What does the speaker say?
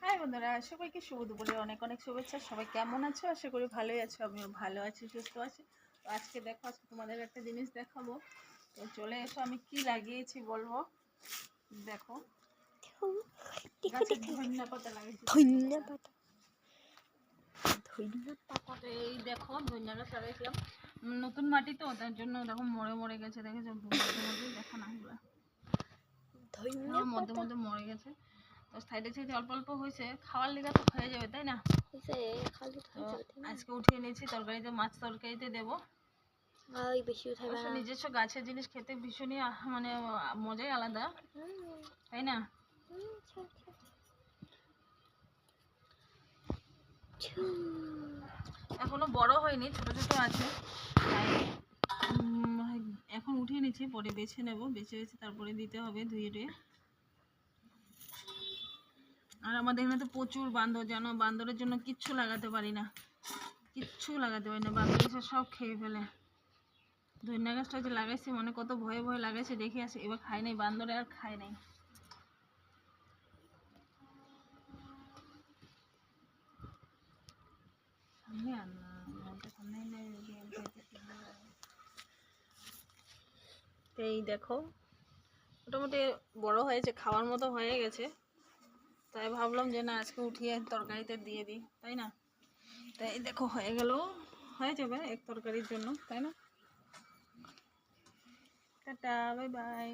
High বন্ধুরা, সবাইকে শুভ দুপুরে অনেক অনেক শুভেচ্ছা। সবাই কেমন আছো? আশা করি ভালোই আছো। আমিও ভালো আছি, সুস্থ আছি। তো আজকে তোমাদের একটা জিনিস দেখাবো। তো চলে এসো, আমি কি লাগিয়েছি বলবো। দেখো, গাছে ধনিয়া পাতা লাগিয়েছি। ধনিয়া পাতা এই দেখো, ধনিয়া গাছ লাগাইছিলাম। নতুন মাটি তো, তার জন্য দেখো মরে মরে গেছে। দেখেছো মধ্যে মধ্যে, দেখো না এগুলো মধ্যে মধ্যে মরে গেছে। তো সাইডে সাইডে অল্প অল্প হয়েছে, খাওয়ার লেগে তো হয়ে যাবে, তাই না? আজকে উঠিয়ে নিয়েছি, তরকারিতে মাছ তরকারিতে দেবো। নিজস্ব গাছের জিনিস খেতে ভীষণই মানে মজাই আলাদা, তাই না? এখনো বড় হয়নি, ছোট ছোট আছে, তাই এখন উঠিয়ে নিচ্ছি। পরে বেছে নেব, বেছে বেছে তারপরে দিতে হবে ধুয়ে টুয়ে। আর আমাদের এখানে তো প্রচুর বান্দর, জানো, বান্দরের জন্য কিচ্ছু লাগাতে পারি না, বান্দর এসে সব খেয়ে ফেলে। ধনিয়া গাছটা যে লাগাইছি, মানে কত ভয়ে ভয়ে লাগাইছি, দেখে আসি, এবার খাই নাই, বান্দরে আর খাই নাই। এই দেখো, মোটামুটি বড় হয়েছে, খাওয়ার মতো হয়ে গেছে। তাই ভাবলাম যে না, আজকে উঠিয়ে তরকারিতে দিয়ে দিই, তাই না? তাই দেখো, হয়ে গেল, হয়ে যাবে এক তরকারির জন্য, তাই না? Tata, bye bye.